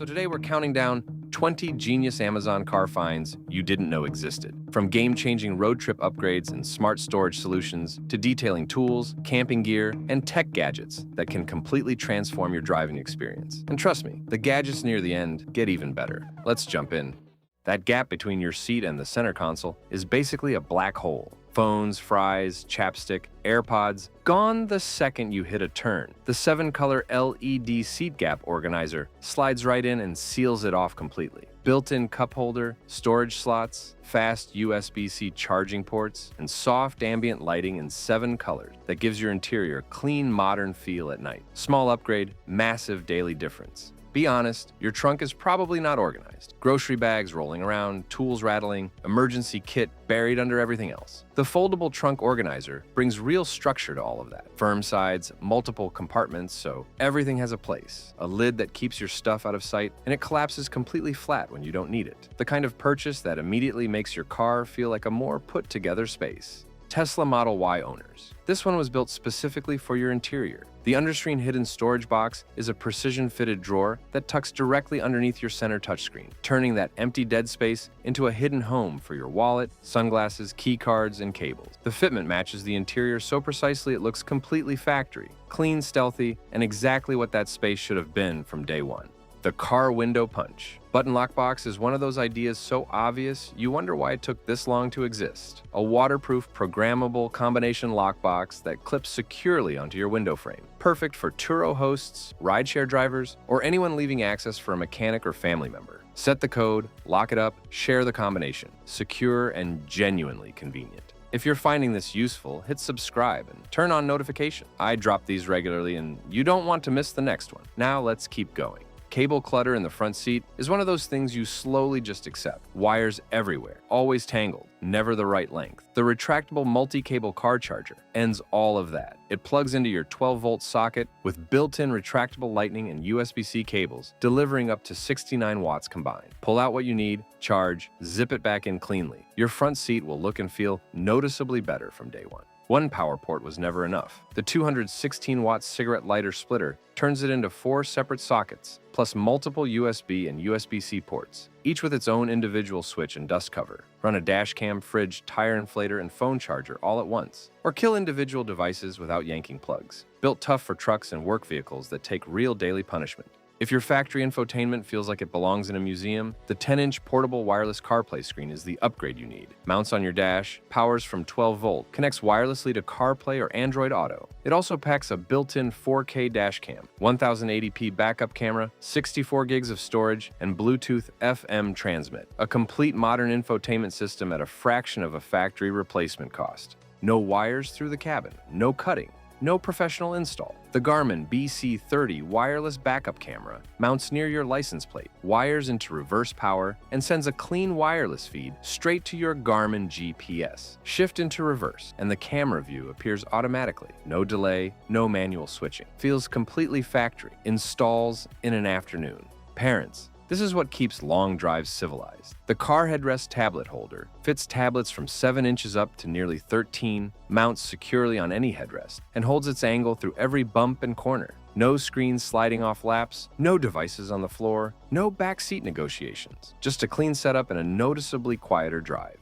So today we're counting down 20 genius Amazon car finds you didn't know existed. From game-changing road trip upgrades and smart storage solutions to detailing tools, camping gear, and tech gadgets that can completely transform your driving experience. And trust me, the gadgets near the end get even better. Let's jump in. That gap between your seat and the center console is basically a black hole. Phones, fries, chapstick, AirPods, gone the second you hit a turn. The 7-color LED seat gap organizer slides right in and seals it off completely. Built-in cup holder, storage slots, fast USB-C charging ports, and soft ambient lighting in 7 colors that gives your interior a clean, modern feel at night. Small upgrade, massive daily difference. Be honest, your trunk is probably not organized. Grocery bags rolling around, tools rattling, emergency kit buried under everything else. The foldable trunk organizer brings real structure to all of that. Firm sides, multiple compartments, so everything has a place. A lid that keeps your stuff out of sight, and it collapses completely flat when you don't need it. The kind of purchase that immediately makes your car feel like a more put-together space. Tesla Model Y owners. This one was built specifically for your interior. The Undersreen hidden storage box is a precision-fitted drawer that tucks directly underneath your center touchscreen, turning that empty dead space into a hidden home for your wallet, sunglasses, key cards, and cables. The fitment matches the interior so precisely it looks completely factory, clean, stealthy, and exactly what that space should have been from day one. The car window punch. Button lockbox is one of those ideas so obvious, you wonder why it took this long to exist. A waterproof, programmable combination lockbox that clips securely onto your window frame. Perfect for Turo hosts, rideshare drivers, or anyone leaving access for a mechanic or family member. Set the code, lock it up, share the combination. Secure and genuinely convenient. If you're finding this useful, hit subscribe and turn on notifications. I drop these regularly and you don't want to miss the next one. Now let's keep going. Cable clutter in the front seat is one of those things you slowly just accept. Wires everywhere, always tangled, never the right length. The retractable multi-cable car charger ends all of that. It plugs into your 12-volt socket with built-in retractable lightning and USB-C cables, delivering up to 69 watts combined. Pull out what you need, charge, zip it back in cleanly. Your front seat will look and feel noticeably better from day one. One power port was never enough. The 216-watt cigarette lighter splitter turns it into 4 separate sockets, plus multiple USB and USB-C ports, each with its own individual switch and dust cover. Run a dash cam, fridge, tire inflator, and phone charger all at once. Or kill individual devices without yanking plugs. Built tough for trucks and work vehicles that take real daily punishment. If your factory infotainment feels like it belongs in a museum, the 10-inch portable wireless CarPlay screen is the upgrade you need. Mounts on your dash, powers from 12 volt, connects wirelessly to CarPlay or Android Auto. It also packs a built-in 4K dash cam, 1080p backup camera, 64 gigs of storage, and Bluetooth FM transmit. A complete modern infotainment system at a fraction of a factory replacement cost. No wires through the cabin, no cutting. No professional install. The Garmin BC30 wireless backup camera mounts near your license plate, wires into reverse power, and sends a clean wireless feed straight to your Garmin GPS. Shift into reverse, and the camera view appears automatically. No delay, no manual switching. Feels completely factory. Installs in an afternoon. Parents, this is what keeps long drives civilized. The car headrest tablet holder fits tablets from 7 inches up to nearly 13, mounts securely on any headrest, and holds its angle through every bump and corner. No screens sliding off laps, no devices on the floor, no backseat negotiations. Just a clean setup and a noticeably quieter drive.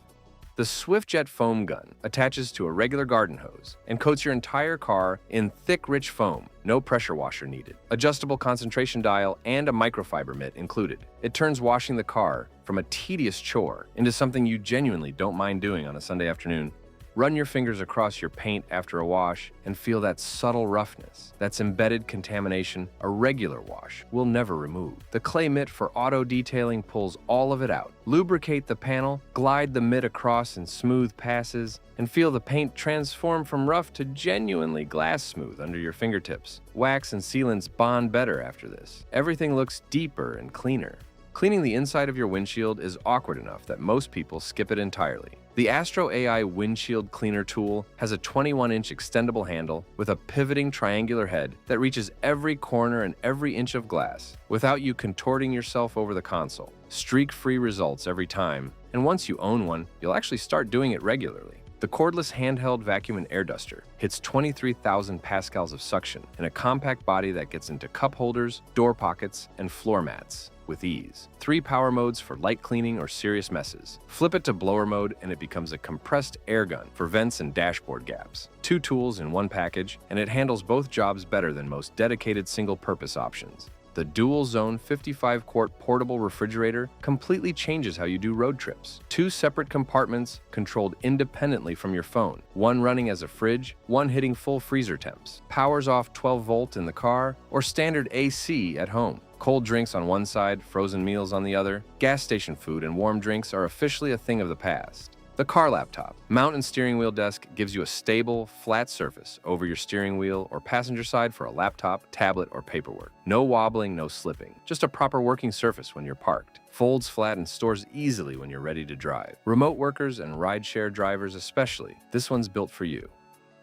The SwiftJet foam gun attaches to a regular garden hose and coats your entire car in thick, rich foam. No pressure washer needed. Adjustable concentration dial and a microfiber mitt included. It turns washing the car from a tedious chore into something you genuinely don't mind doing on a Sunday afternoon. Run your fingers across your paint after a wash and feel that subtle roughness. That's embedded contamination a regular wash will never remove. The clay mitt for auto detailing pulls all of it out. Lubricate the panel, glide the mitt across in smooth passes, and feel the paint transform from rough to genuinely glass smooth under your fingertips. Wax and sealants bond better after this. Everything looks deeper and cleaner. Cleaning the inside of your windshield is awkward enough that most people skip it entirely. The Astro AI Windshield Cleaner tool has a 21-inch extendable handle with a pivoting triangular head that reaches every corner and every inch of glass without you contorting yourself over the console. Streak-free results every time, and once you own one, you'll actually start doing it regularly. The cordless handheld vacuum and air duster hits 23,000 pascals of suction in a compact body that gets into cup holders, door pockets, and floor mats. with ease. 3 power modes for light cleaning or serious messes. Flip it to blower mode and it becomes a compressed air gun for vents and dashboard gaps. 2 tools in one package, and it handles both jobs better than most dedicated single-purpose options. The dual-zone 55-quart portable refrigerator completely changes how you do road trips. 2 separate compartments controlled independently from your phone, one running as a fridge, one hitting full freezer temps. Powers off 12-volt in the car or standard AC at home. Cold drinks on one side, frozen meals on the other. Gas station food and warm drinks are officially a thing of the past. The car laptop. Mount and steering wheel desk gives you a stable, flat surface over your steering wheel or passenger side for a laptop, tablet, or paperwork. No wobbling, no slipping. Just a proper working surface when you're parked. Folds flat and stores easily when you're ready to drive. Remote workers and rideshare drivers especially, this one's built for you.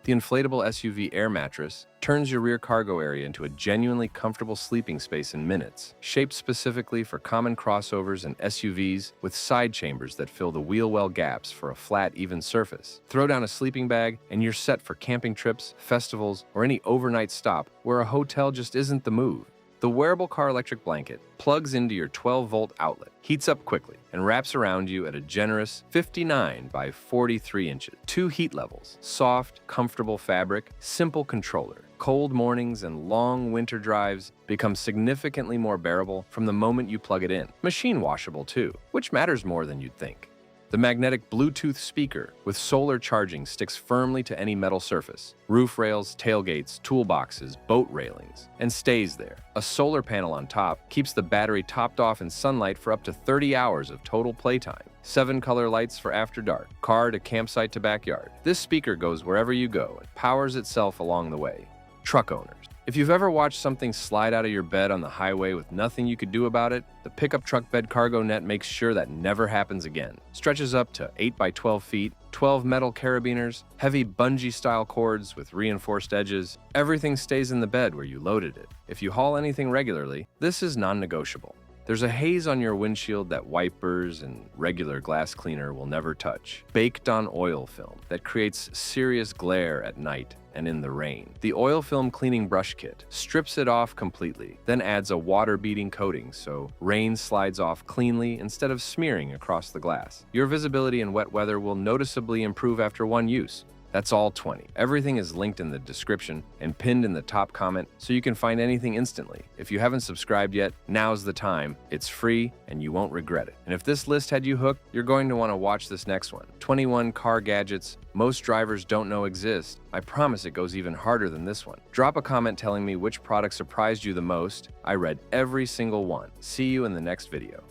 The Inflatable SUV Air Mattress turns your rear cargo area into a genuinely comfortable sleeping space in minutes, shaped specifically for common crossovers and SUVs with side chambers that fill the wheel well gaps for a flat, even surface. Throw down a sleeping bag and you're set for camping trips, festivals, or any overnight stop where a hotel just isn't the move. The wearable car electric blanket plugs into your 12-volt outlet, heats up quickly, and wraps around you at a generous 59 by 43 inches. 2 heat levels, soft, comfortable fabric, simple controller. Cold mornings and long winter drives become significantly more bearable from the moment you plug it in. Machine washable too, which matters more than you'd think. The magnetic Bluetooth speaker with solar charging sticks firmly to any metal surface, roof rails, tailgates, toolboxes, boat railings, and stays there. A solar panel on top keeps the battery topped off in sunlight for up to 30 hours of total playtime. 7 color lights for after dark, car to campsite to backyard. This speaker goes wherever you go and powers itself along the way. Truck owners. If you've ever watched something slide out of your bed on the highway with nothing you could do about it, the pickup truck bed cargo net makes sure that never happens again. Stretches up to 8 by 12 feet, 12 metal carabiners, heavy bungee-style cords with reinforced edges. Everything stays in the bed where you loaded it. If you haul anything regularly, this is non-negotiable. There's a haze on your windshield that wipers and regular glass cleaner will never touch. Baked on oil film that creates serious glare at night and in the rain. The oil film cleaning brush kit strips it off completely, then adds a water-beating coating so rain slides off cleanly instead of smearing across the glass. Your visibility in wet weather will noticeably improve after one use. That's all 20. Everything is linked in the description and pinned in the top comment so you can find anything instantly. If you haven't subscribed yet, now's the time. It's free and you won't regret it. And if this list had you hooked, you're going to want to watch this next one. 21 car gadgets most drivers don't know exist. I promise it goes even harder than this one. Drop a comment telling me which product surprised you the most. I read every single one. See you in the next video.